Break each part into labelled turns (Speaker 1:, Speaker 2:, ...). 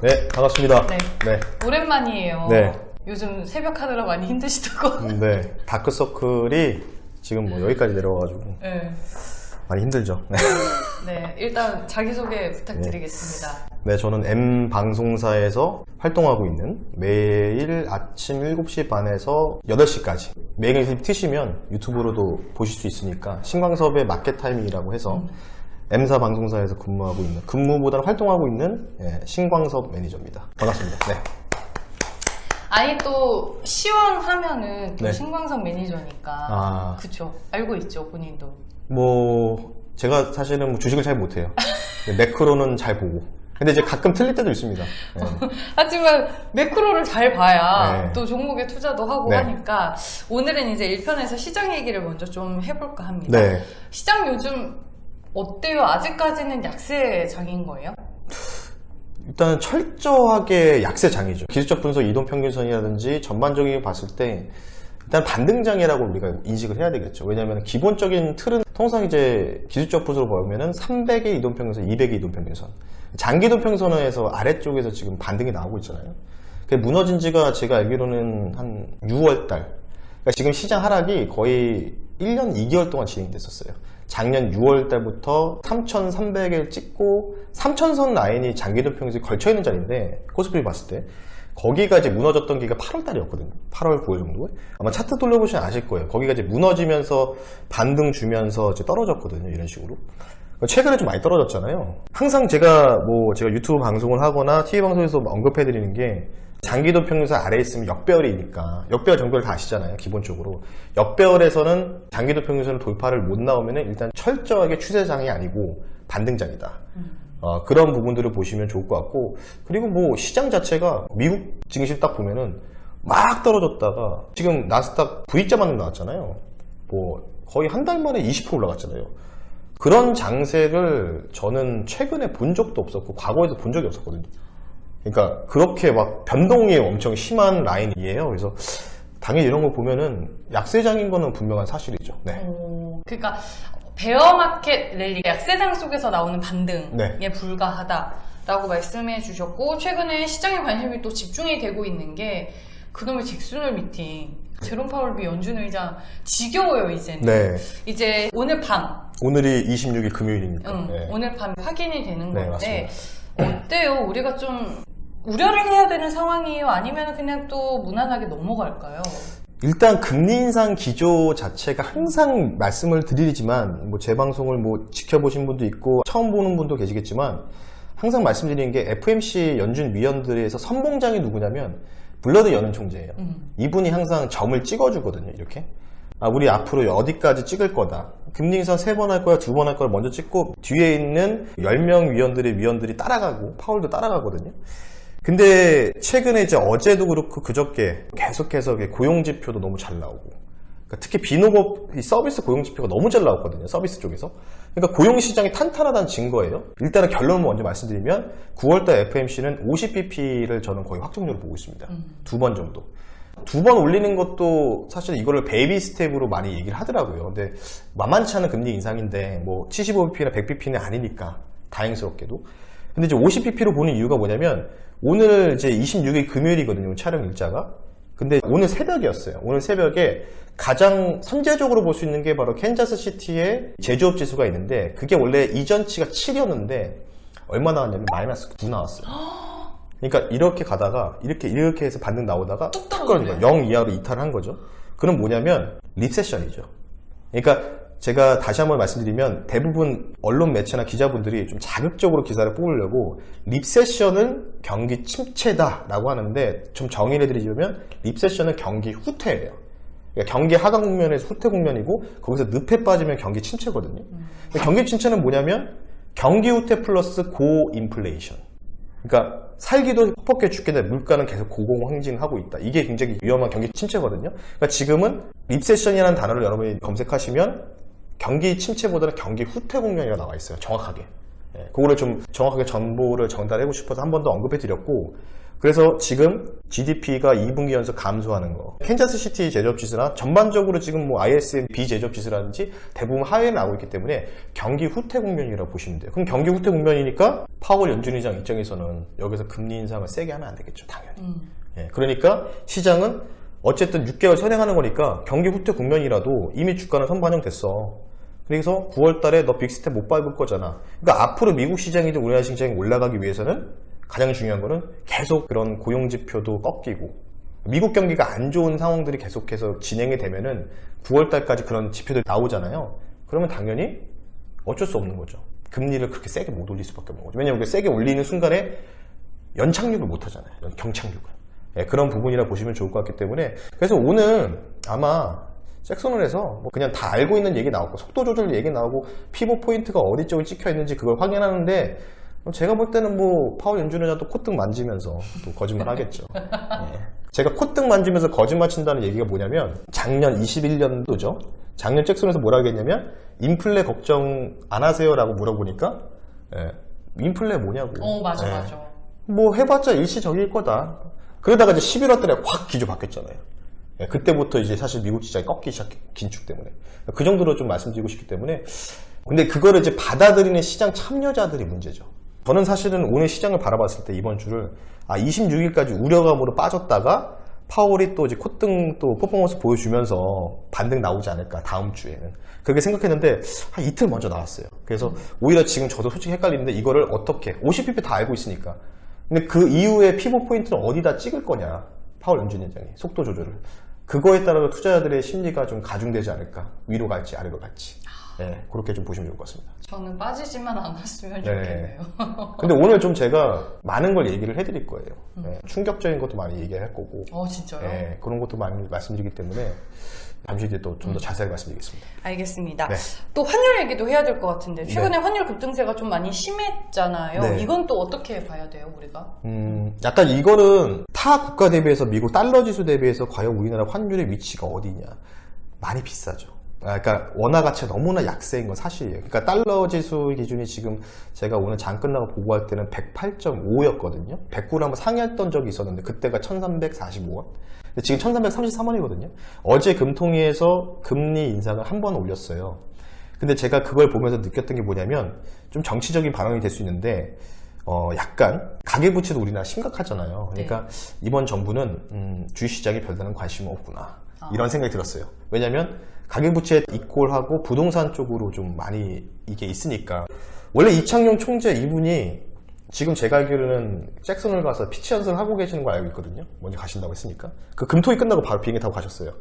Speaker 1: 네, 반갑습니다.
Speaker 2: 네.
Speaker 1: 네.
Speaker 2: 오랜만이에요.
Speaker 1: 네.
Speaker 2: 요즘 새벽 하느라 많이 힘드시다고.
Speaker 1: 네. 다크서클이 지금 뭐 여기까지 내려와가지고
Speaker 2: 네.
Speaker 1: 많이 힘들죠. 네.
Speaker 2: 네. 일단 자기소개 부탁드리겠습니다.
Speaker 1: 네, 저는 M방송사에서 활동하고 있는 매일 아침 7시 반에서 8시까지 매일 트시면 유튜브로도 보실 수 있으니까 신광섭의 마켓 타이밍이라고 해서 M사 방송사에서 근무하고 있는, 근무보다는 활동하고 있는 신광섭 매니저입니다. 반갑습니다. 네.
Speaker 2: 아니 또 시황하면은 또
Speaker 1: 네.
Speaker 2: 신광섭 매니저니까. 그쵸. 알고 있죠, 본인도.
Speaker 1: 뭐 제가 사실은 뭐 주식을 잘 못해요. 매크로는 잘 보고. 근데 이제 가끔 틀릴 때도 있습니다. 네.
Speaker 2: 하지만 매크로를 잘 봐야
Speaker 1: 네.
Speaker 2: 또 종목에 투자도 하고
Speaker 1: 네.
Speaker 2: 하니까 오늘은 이제 1편에서 시장 얘기를 먼저 좀 해볼까 합니다.
Speaker 1: 네.
Speaker 2: 시장 요즘 어때요? 아직까지는 약세장인 거예요?
Speaker 1: 일단 철저하게 약세장이죠. 기술적 분석 이동평균선이라든지 전반적인 거 봤을 때 일단 반등장이라고 우리가 인식을 해야 되겠죠. 왜냐하면 기본적인 틀은 통상 이제 기술적 분석으로 보면은 300의 이동평균선, 200의 이동평균선, 장기 이동평균선에서 아래쪽에서 지금 반등이 나오고 있잖아요. 무너진 지가 제가 알기로는 한 6월달. 그러니까 지금 시장 하락이 거의 1년 2개월 동안 진행됐었어요. 작년 6월 달부터 3,300을 찍고 3,000선 라인이 장기 이동평균선에 걸쳐 있는 자리인데 코스피 봤을 때 거기가 이제 무너졌던 게가 8월 달이었거든요. 8월 9월 정도에. 아마 차트 돌려보시면 아실 거예요. 거기가 이제 무너지면서 반등 주면서 이제 떨어졌거든요. 이런 식으로. 최근에 좀 많이 떨어졌잖아요. 항상 제가 유튜브 방송을 하거나 TV 방송에서 언급해드리는 게 장기 이동평균선 아래에 있으면 역배열이니까, 역배열 정도를 다 아시잖아요. 기본적으로 역배열에서는 장기 이동평균선을 돌파를 못 나오면 일단 철저하게 추세장이 아니고 반등장이다. 그런 부분들을 보시면 좋을 것 같고, 그리고 뭐 시장 자체가 미국 증시 딱 보면은 막 떨어졌다가 지금 나스닥 V자 반등 나왔잖아요. 뭐 거의 한 달 만에 20% 올라갔잖아요. 그런 장세를 저는 최근에 본 적도 없었고 과거에도 본 적이 없었거든요. 그러니까 그렇게 막 변동이 엄청 심한 라인이에요. 그래서 당연히 이런 거 보면은 약세장인 거는 분명한 사실이죠. 네.
Speaker 2: 그러니까 베어마켓 랠리가 약세장 속에서 나오는 반등에
Speaker 1: 네.
Speaker 2: 불과하다라고 말씀해 주셨고, 최근에 시장의 관심이 또 집중이 되고 있는 게 그놈의 잭슨홀 미팅, 제롬 파월 미 연준 의장 지겨워요 이제는.
Speaker 1: 네.
Speaker 2: 이제 오늘 밤,
Speaker 1: 오늘이 26일 금요일이니까. 네.
Speaker 2: 오늘 밤 확인이 되는
Speaker 1: 네,
Speaker 2: 건데
Speaker 1: 맞습니다.
Speaker 2: 어때요? 우리가 좀 우려를 해야 되는 상황이에요? 아니면 그냥 또 무난하게 넘어갈까요?
Speaker 1: 일단 금리 인상 기조 자체가 항상 말씀을 드리지만 뭐 제 방송을 뭐 지켜보신 분도 있고 처음 보는 분도 계시겠지만 항상 말씀드리는 게 FOMC 연준 위원들에서 선봉장이 누구냐면 블러드 연은 총재예요. 이분이 항상 점을 찍어주거든요. 이렇게 우리 앞으로 어디까지 찍을 거다. 금리 인상 3번 할 거야, 2번 할 거야 먼저 찍고 뒤에 있는 10명 위원들이 따라가고 파월도 따라가거든요. 근데 최근에 이제 어제도 그렇고 그저께 계속해서 고용지표도 너무 잘 나오고, 그러니까 특히 비노업 서비스 고용지표가 너무 잘 나왔거든요. 서비스 쪽에서. 그러니까 고용시장이 탄탄하다는 증거예요. 일단은 결론을 먼저 말씀드리면 9월달 FOMC는 50bp를 저는 거의 확정적으로 보고 있습니다. 2번 정도. 2번 올리는 것도 사실 이거를 베이비 스텝으로 많이 얘기를 하더라고요. 근데 만만치 않은 금리 인상인데 뭐 75bp나 100bp는 아니니까 다행스럽게도. 근데 이제 50bp로 보는 이유가 뭐냐면 오늘 이제 26일 금요일이거든요. 촬영 일자가. 근데 오늘 새벽이었어요. 오늘 새벽에 가장 선제적으로 볼 수 있는 게 바로 캔자스 시티의 제조업 지수가 있는데 그게 원래 이전치가 7이었는데 얼마 나왔냐면 마이너스 9 나왔어요. 그러니까 이렇게 가다가 이렇게 해서 반등 나오다가 툭 떨어진 거예요. 0 이하로 이탈한 거죠. 그럼 뭐냐면 리세션이죠. 그러니까 제가 다시 한번 말씀드리면 대부분 언론 매체나 기자분들이 좀 자극적으로 기사를 뽑으려고 리세션은 경기 침체다라고 하는데 좀 정의를 해드리자면 리세션은 경기 후퇴예요. 그러니까 경기 하강 국면에서 후퇴 국면이고 거기서 늪에 빠지면 경기 침체거든요. 경기 침체는 뭐냐면 경기 후퇴 플러스 고인플레이션. 그러니까 살기도 퍽퍽해 죽겠는데 물가는 계속 고공행진하고 있다. 이게 굉장히 위험한 경기 침체거든요. 그러니까 지금은 리세션이라는 단어를 여러분이 검색하시면 경기 침체보다는 경기 후퇴 국면이라 나와 있어요. 정확하게. 그거를 좀 정확하게 정보를 전달하고 싶어서 한 번 더 언급해 드렸고, 그래서 지금 GDP가 2분기 연속 감소하는 거, 캔자스시티 제조업지수나 전반적으로 지금 뭐 ISM 비제조업지수라든지 대부분 하회에 나오고 있기 때문에 경기 후퇴 국면이라고 보시면 돼요. 그럼 경기 후퇴 국면이니까 파월 연준 의장 입장에서는 여기서 금리 인상을 세게 하면 안 되겠죠, 당연히. 예, 그러니까 시장은 어쨌든 6개월 선행하는 거니까 경기 후퇴 국면이라도 이미 주가는 선반영됐어. 그래서 9월 달에 너 빅스텝 못 밟을 거잖아. 그러니까 앞으로 미국 시장이든 우리나라 시장이 올라가기 위해서는 가장 중요한 거는 계속 그런 고용 지표도 꺾이고 미국 경기가 안 좋은 상황들이 계속해서 진행이 되면은 9월 달까지 그런 지표들이 나오잖아요. 그러면 당연히 어쩔 수 없는 거죠. 금리를 그렇게 세게 못 올릴 수밖에 없는 거죠. 왜냐하면 세게 올리는 순간에 연착륙을 못 하잖아요. 경착륙을. 예, 그런 부분이라 보시면 좋을 것 같기 때문에 그래서 오늘 아마 잭슨홀에서 뭐 그냥 다 알고 있는 얘기 나오고 속도 조절 얘기 나오고 피벗 포인트가 어디 쪽에 찍혀 있는지 그걸 확인하는데 제가 볼 때는 뭐 파월 연준 의장도 콧등 만지면서 또 거짓말 하겠죠. 예. 제가 콧등 만지면서 거짓말 친다는 얘기가 뭐냐면 작년 21년도죠. 작년 잭슨홀에서 뭐라 하겠냐면 인플레 걱정 안 하세요라고 물어보니까 예. 인플레 뭐냐고.
Speaker 2: 맞아
Speaker 1: 예.
Speaker 2: 맞아.
Speaker 1: 뭐 해봤자 일시적일 거다. 그러다가 이제 11월 달에 확 기조 바뀌었잖아요. 예, 그때부터 이제 사실 미국 시장이 꺾이기 시작해, 긴축 때문에. 그 정도로 좀 말씀드리고 싶기 때문에. 근데 그거를 이제 받아들이는 시장 참여자들이 문제죠. 저는 사실은 오늘 시장을 바라봤을 때 이번 주를 26일까지 우려감으로 빠졌다가 파월이 또 이제 콧등 또 퍼포먼스 보여주면서 반등 나오지 않을까 다음 주에는 그렇게 생각했는데 한 이틀 먼저 나왔어요. 그래서 오히려 지금 저도 솔직히 헷갈리는데 이거를 어떻게 50pp 다 알고 있으니까 근데 그 이후에 피벗 포인트는 어디다 찍을 거냐 파월 연준 의장이 속도 조절을 그거에 따라서 투자자들의 심리가 좀 가중되지 않을까 위로 갈지 아래로 갈지 네, 그렇게 좀 보시면 좋을 것 같습니다.
Speaker 2: 저는 빠지지만 않았으면
Speaker 1: 네.
Speaker 2: 좋겠네요.
Speaker 1: 근데 오늘 좀 제가 많은 걸 얘기를 해드릴 거예요. 네, 충격적인 것도 많이 얘기할 거고.
Speaker 2: 진짜요?
Speaker 1: 네, 그런 것도 많이 말씀드리기 때문에 잠시 뒤에 또 좀 더 자세하게 말씀드리겠습니다.
Speaker 2: 알겠습니다.
Speaker 1: 네.
Speaker 2: 또 환율 얘기도 해야 될 것 같은데 최근에
Speaker 1: 네.
Speaker 2: 환율 급등세가 좀 많이 심했잖아요.
Speaker 1: 네.
Speaker 2: 이건 또 어떻게 봐야 돼요, 우리가?
Speaker 1: 약간 이거는 타 국가 대비해서 미국 달러 지수 대비해서 과연 우리나라 환율의 위치가 어디냐. 많이 비싸죠. 그러니까 원화 가치가 너무나 약세인 건 사실이에요. 그러니까 달러 지수 기준이 지금 제가 오늘 장 끝나고 보고할 때는 108.5였거든요. 109를 한번 상회했던 적이 있었는데 그때가 1345원. 지금 1333원이거든요. 어제 금통위에서 금리 인상을 한 번 올렸어요. 근데 제가 그걸 보면서 느꼈던 게 뭐냐면 좀 정치적인 발언이 될 수 있는데 약간 가계부채도 우리나라 심각하잖아요. 그러니까 이번 정부는 주식시장에 별다른 관심이 없구나. 이런 생각이 들었어요. 왜냐면 가계부채 이꼴하고 부동산 쪽으로 좀 많이 이게 있으니까 원래 이창용 총재 이분이 지금 제가 알기로는 잭슨홀 가서 피치 연습을 하고 계시는 걸 알고 있거든요. 먼저 가신다고 했으니까 그 금토이 끝나고 바로 비행기 타고 가셨어요.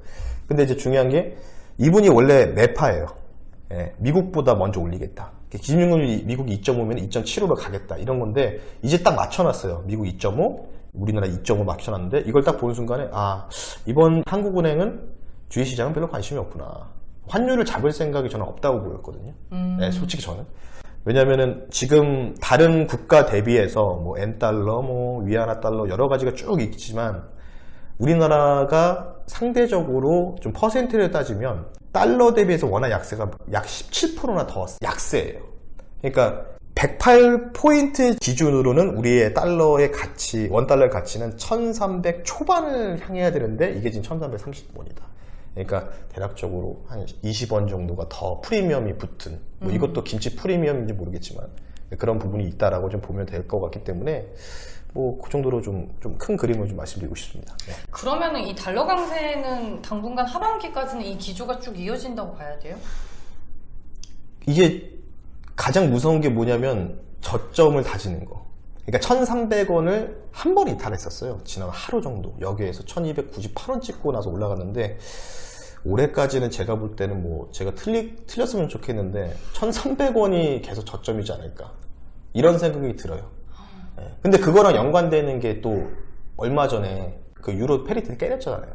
Speaker 1: 근데 이제 중요한 게 이분이 원래 매파예요. 예, 미국보다 먼저 올리겠다. 기준금리 미국이 2.5면 2.75로 가겠다 이런 건데 이제 딱 맞춰놨어요. 미국 2.5 우리나라 2.5 맞춰놨는데 이걸 딱 보는 순간에 이번 한국은행은 주식시장은 별로 관심이 없구나. 환율을 잡을 생각이 저는 없다고 보였거든요. 네, 솔직히 저는. 왜냐면은 지금 다른 국가 대비해서 뭐 N달러, 뭐 위안화 달러 여러 가지가 쭉 있지만 우리나라가 상대적으로 좀 퍼센트를 따지면 달러 대비해서 원화 약세가 약 17%나 더 약세예요. 그러니까 108포인트 기준으로는 우리의 달러의 가치, 원달러의 가치는 1300 초반을 향해야 되는데 이게 지금 1330원이다. 그러니까 대략적으로 한 20원 정도가 더 프리미엄이 붙은 뭐 이것도 김치 프리미엄인지 모르겠지만 그런 부분이 있다라고 좀 보면 될 것 같기 때문에 뭐 그 정도로 좀 큰 그림을 좀 말씀드리고 싶습니다. 네.
Speaker 2: 그러면은 이 달러 강세는 당분간 하반기까지는 이 기조가 쭉 이어진다고 봐야 돼요?
Speaker 1: 이게 가장 무서운 게 뭐냐면 저점을 다지는 거. 그러니까 1,300원을 한 번 이탈했었어요. 지난 하루 정도. 여기에서 1,298원 찍고 나서 올라갔는데 올해까지는 제가 볼 때는 뭐 제가 틀렸으면 좋겠는데 1,300원이 계속 저점이지 않을까. 이런 생각이 들어요. 네. 근데 그거랑 연관되는 게 또 얼마 전에 그 유로 페리티를 깨졌잖아요.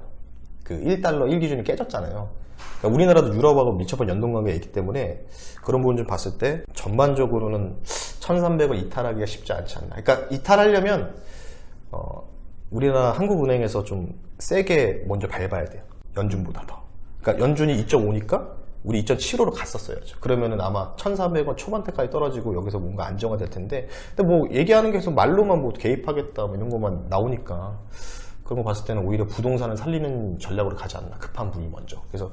Speaker 1: 그 1달러 1기준이 깨졌잖아요. 그러니까 우리나라도 유럽하고 밀접한 연동관계가 있기 때문에 그런 부분 좀 봤을 때 전반적으로는 1,300원 이탈하기가 쉽지 않지 않나. 그러니까 이탈하려면 우리나라 한국은행에서 좀 세게 먼저 밟아야 돼요. 연준보다 더. 그러니까 연준이 2.5니까 우리 2.75로 갔었어야죠. 그러면은 아마 1,400원 초반대까지 떨어지고 여기서 뭔가 안정화될 텐데, 근데 뭐 얘기하는 게 계속 말로만 뭐 개입하겠다 뭐 이런 것만 나오니까 그런 거 봤을 때는 오히려 부동산을 살리는 전략으로 가지 않나. 급한 분이 먼저. 그래서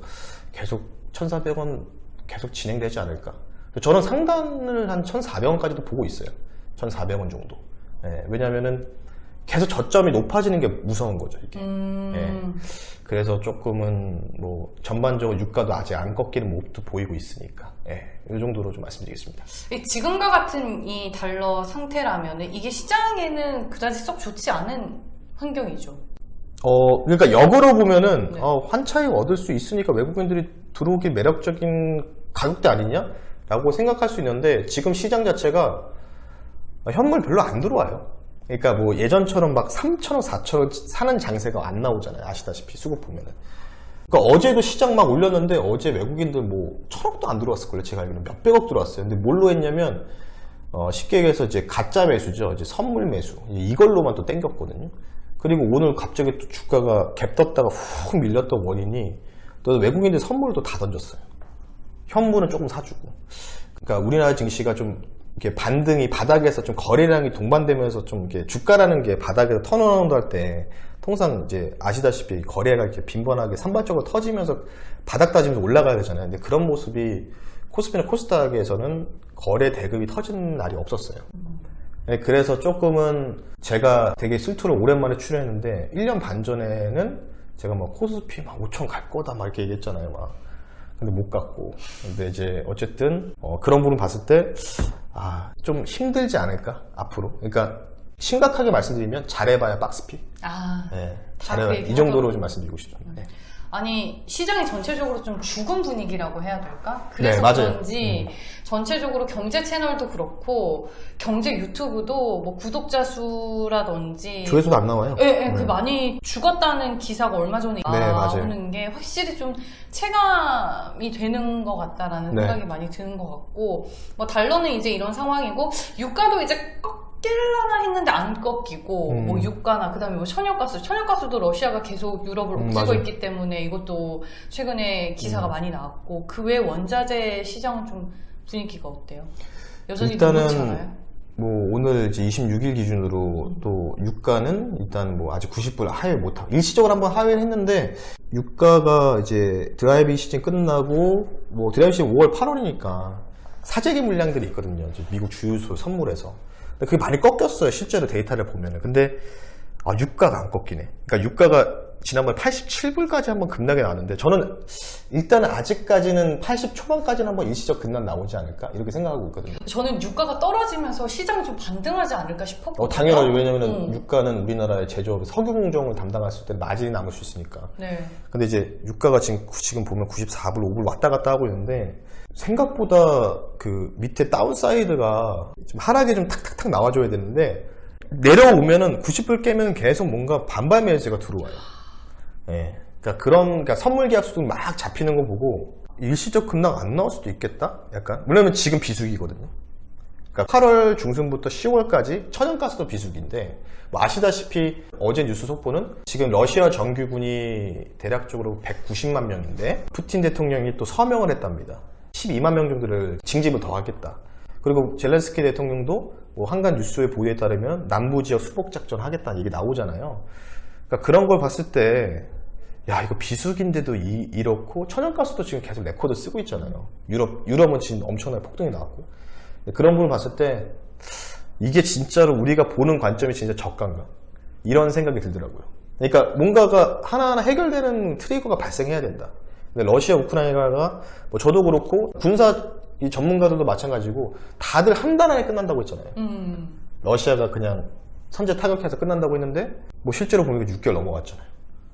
Speaker 1: 계속 1,400원 계속 진행되지 않을까. 저는 상단을 한 1,400원까지도 보고 있어요. 1,400원 정도. 예, 왜냐면은 계속 저점이 높아지는 게 무서운 거죠, 이게. 예. 그래서 조금은 뭐 전반적으로 유가도 아직 안 꺾이는 모습도 보이고 있으니까. 예. 이 정도로 좀 말씀드리겠습니다.
Speaker 2: 지금과 같은 이 달러 상태라면 이게 시장에는 그다지 썩 좋지 않은 환경이죠.
Speaker 1: 그러니까 역으로 보면은
Speaker 2: 네.
Speaker 1: 환차익 얻을 수 있으니까 외국인들이 들어오기 매력적인 가격대 아니냐? 라고 생각할 수 있는데, 지금 시장 자체가 현물 별로 안 들어와요. 그러니까 뭐 예전처럼 막 3,000원, 4,000원 사는 장세가 안 나오잖아요. 아시다시피 수급 보면은. 그러니까 어제도 시장 막 올렸는데 어제 외국인들 뭐 1,000억도 안 들어왔을걸요. 제가 알기로는 몇백억 들어왔어요. 근데 뭘로 했냐면 쉽게 얘기해서 이제 가짜 매수죠. 이제 선물 매수. 이걸로만 또 땡겼거든요. 그리고 오늘 갑자기 또 주가가 갭 떴다가 훅 밀렸던 원인이 또 외국인들 선물도 다 던졌어요. 현물은 조금 사주고. 그러니까 우리나라 증시가 좀 이렇게 반등이 바닥에서 좀 거래량이 동반되면서 좀 이렇게 주가라는 게 바닥에서 턴어라운드 할 때 통상 이제 아시다시피 거래가 이렇게 빈번하게 산발적으로 터지면서 바닥 따지면서 올라가야 되잖아요. 근데 그런 모습이 코스피나 코스닥에서는 거래 대금이 터지는 날이 없었어요. 네, 그래서 조금은 제가 되게 슬투를 오랜만에 출연했는데 1년 반 전에는 제가 막 코스피 막 5천 갈 거다 막 이렇게 얘기했잖아요. 막. 근데 못 갔고. 근데 이제 어쨌든 그런 부분 봤을 때 좀 힘들지 않을까 앞으로. 그러니까 심각하게 말씀드리면 잘해봐야 박스피. 네, 잘해봐야 이 정도로 좀 말씀드리고 싶습니다. 네.
Speaker 2: 아니 시장이 전체적으로 좀 죽은 분위기라고 해야 될까? 그래서
Speaker 1: 네, 맞아요.
Speaker 2: 그런지 전체적으로 경제 채널도 그렇고 경제 유튜브도 뭐 구독자 수라든지
Speaker 1: 조회수도 안 나와요.
Speaker 2: 예, 그 많이 죽었다는 기사가 얼마 전에
Speaker 1: 맞아요.
Speaker 2: 나오는 게 확실히 좀 체감이 되는 것 같다라는
Speaker 1: 네.
Speaker 2: 생각이 많이 드는 것 같고, 뭐 달러는 이제 이런 상황이고 유가도 이제 꺾일라나 했는데 안 꺾이고, 뭐 유가나 그다음에 뭐 천연가스도 러시아가 계속 유럽을 옥죄고
Speaker 1: 맞아요.
Speaker 2: 있기 때문에 이것도 최근에 기사가 많이 나왔고, 그 외 원자재 시장은 좀 분위기가 어때요? 여전히 녹록지 않아요?
Speaker 1: 뭐 오늘 이제 26일 기준으로 또 유가는 일단 뭐 아직 90불 하회 못하고 일시적으로 한번 하회를 했는데, 유가가 이제 드라이빙 시즌 끝나고 뭐 드라이빙 시즌 5월 8월이니까 사재기 물량들이 있거든요. 이제 미국 주유소 선물에서. 근데 그게 많이 꺾였어요. 실제로 데이터를 보면은. 근데 유가가 안 꺾이네. 그러니까 유가가 지난번에 87불까지 한번 급락이 나왔는데, 저는 일단은 아직까지는 80 초반까지는 한번 일시적 급락 나오지 않을까 이렇게 생각하고 있거든요.
Speaker 2: 저는 유가가 떨어지면서 시장이 좀 반등하지 않을까 싶었거든요.
Speaker 1: 당연하죠. 왜냐면은 유가는 우리나라의 제조업 석유 공정을 담당했을 때 마진이 남을 수 있으니까.
Speaker 2: 네.
Speaker 1: 근데 이제 유가가 지금 보면 94불, 5불 왔다 갔다 하고 있는데, 생각보다 그 밑에 다운사이드가 좀 하락이 좀 탁탁탁 나와줘야 되는데, 내려오면은 90불 깨면 계속 뭔가 반발 매수가 들어와요. 예. 그러니까 선물 계약수도 막 잡히는 거 보고 일시적 급락 안 나올 수도 있겠다? 약간. 왜냐면 지금 비수기거든요. 그러니까 8월 중순부터 10월까지 천연가스도 비수기인데, 뭐 아시다시피 어제 뉴스 속보는 지금 러시아 정규군이 대략적으로 190만 명인데 푸틴 대통령이 또 서명을 했답니다. 12만 명 정도를 징집을 더 하겠다. 그리고 젤렌스키 대통령도 뭐 한간 뉴스의 보도에 따르면 남부 지역 수복 작전 하겠다는 얘기 나오잖아요. 그러니까 그런 걸 봤을 때, 야, 이거 비수기인데도 이렇고, 천연가스도 지금 계속 레코드 쓰고 있잖아요. 유럽은 지금 엄청나게 폭등이 나왔고. 그런 부분을 봤을 때, 이게 진짜로 우리가 보는 관점이 진짜 저가인가? 이런 생각이 들더라고요. 그러니까 뭔가가 하나하나 해결되는 트리거가 발생해야 된다. 근데 러시아, 우크라이나가, 뭐 저도 그렇고, 이 전문가들도 마찬가지고, 다들 한 달 안에 끝난다고 했잖아요. 러시아가 그냥 선제 타격해서 끝난다고 했는데, 뭐 실제로 보면 6개월 넘어갔잖아요.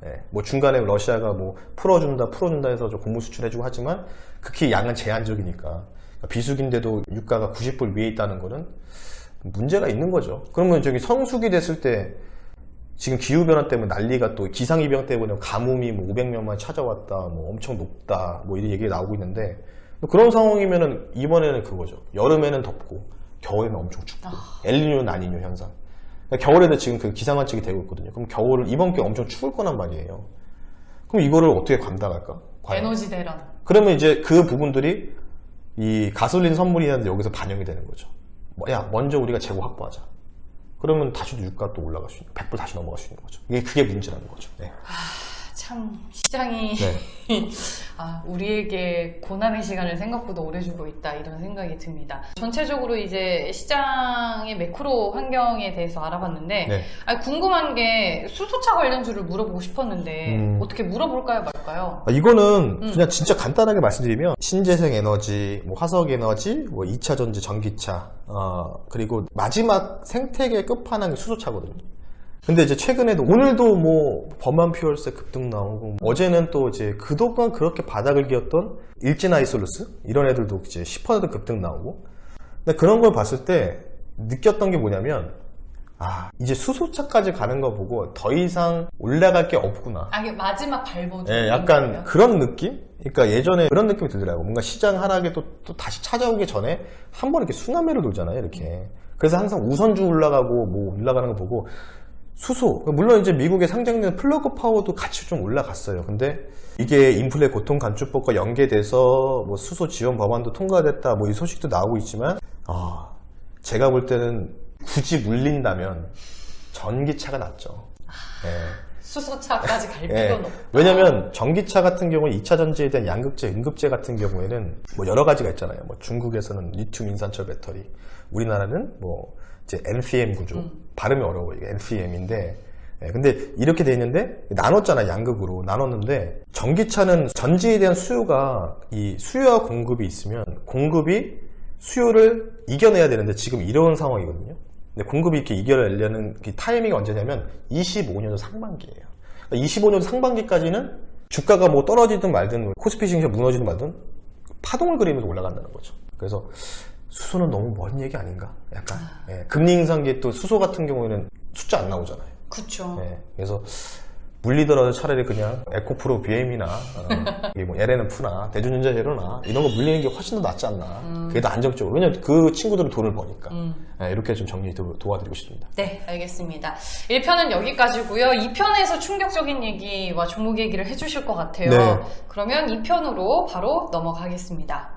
Speaker 1: 예, 뭐 중간에 러시아가 뭐 풀어준다 해서 좀 곡물 수출해주고 하지만 극히 양은 제한적이니까. 그러니까 비수기인데도 유가가 90불 위에 있다는 거는 문제가 있는 거죠. 그러면 저기 성수기 됐을 때 지금 기후변화 때문에 난리가, 또 기상이병 때문에 가뭄이 뭐 500명만 찾아왔다, 뭐 엄청 높다, 뭐 이런 얘기가 나오고 있는데, 그런 상황이면은 이번에는 그거죠. 여름에는 덥고 겨울에는 엄청 춥고 엘니뇨, 라니뇨 현상. 그러니까 겨울에도 지금 그 기상관측이 되고 있거든요. 그럼 이번 게 엄청 추울 거란 말이에요. 그럼 이거를 어떻게 감당할까? 과연?
Speaker 2: 에너지 대란.
Speaker 1: 그러면 이제 그 부분들이 이 가솔린 선물이라는데 여기서 반영이 되는 거죠. 야, 먼저 우리가 재고 확보하자. 그러면 다시 유가 또 올라갈 수 있는, 100불 다시 넘어갈 수 있는 거죠. 그게 문제라는 거죠. 네.
Speaker 2: 참 시장이
Speaker 1: 네.
Speaker 2: 우리에게 고난의 시간을 생각보다 오래 주고 있다 이런 생각이 듭니다. 전체적으로 이제 시장의 매크로 환경에 대해서 알아봤는데
Speaker 1: 네.
Speaker 2: 궁금한 게 수소차 관련주를 물어보고 싶었는데 어떻게 물어볼까요 말까요?
Speaker 1: 이거는 그냥 진짜 간단하게 말씀드리면 신재생 에너지, 뭐 화석 에너지, 뭐 2차 전지 전기차, 그리고 마지막 생태계 끝판왕이 수소차거든요. 근데 이제 최근에도 오늘도 뭐 범한 퓨얼세 급등 나오고 어제는 또 이제 그동안 그렇게 바닥을 기었던 일진 아이솔루스 이런 애들도 이제 10% 급등 나오고. 근데 그런 걸 봤을 때 느꼈던 게 뭐냐면 이제 수소차까지 가는 거 보고 더 이상 올라갈 게 없구나.
Speaker 2: 이게 마지막 발버둥.
Speaker 1: 네, 약간 그런 느낌? 그러니까 예전에 그런 느낌이 들더라고. 뭔가 시장 하락에 또 다시 찾아오기 전에 한 번 이렇게 순환매를 돌잖아요, 이렇게. 그래서 항상 우선주 올라가고 뭐 올라가는 거 보고 수소, 물론 이제 미국에 상장된 플러그 파워도 같이 좀 올라갔어요. 근데 이게 인플레 고통 간주법과 연계돼서 뭐 수소 지원 법안도 통과됐다, 뭐 이 소식도 나오고 있지만, 제가 볼 때는 굳이 물린다면 전기차가 낫죠. 네.
Speaker 2: 수소차까지 갈 필요는 없다.
Speaker 1: 왜냐면 전기차 같은 경우는 2차 전지에 대한 양극재, 응급재 같은 경우에는 뭐 여러 가지가 있잖아요. 뭐 중국에서는 리튬 인산철 배터리, 우리나라는 뭐 이제 NCM 구조. 발음이 어려워요. 이게 NCM인데. 근데 이렇게 돼 있는데 나눴잖아, 양극으로 나눴는데 전기차는 전지에 대한 수요가 이 수요와 공급이 있으면 공급이 수요를 이겨내야 되는데 지금 이런 상황이거든요. 근데 공급이 이렇게 이겨내려는 그 타이밍이 언제냐면 25년도 상반기예요. 그러니까 25년도 상반기까지는 주가가 뭐 떨어지든 말든 코스피 증시가 무너지든 말든 파동을 그리면서 올라간다는 거죠. 그래서 수소는 너무 먼 얘기 아닌가? 약간. 금리 인상기에 또 수소 같은 경우에는 숫자 안 나오잖아요.
Speaker 2: 그쵸.
Speaker 1: 그래서 물리더라도 차라리 그냥 에코프로 BM이나 뭐 LNF나 대중전자 제로나 이런 거 물리는 게 훨씬 더 낫지 않나. 그게 더 안정적으로. 왜냐면 그 친구들은 돈을 버니까. 이렇게 좀 정리 도와드리고 싶습니다.
Speaker 2: 네, 알겠습니다. 1편은 여기까지고요. 2편에서 충격적인 얘기와 종목 얘기를 해주실 것 같아요.
Speaker 1: 네.
Speaker 2: 그러면 2편으로 바로 넘어가겠습니다.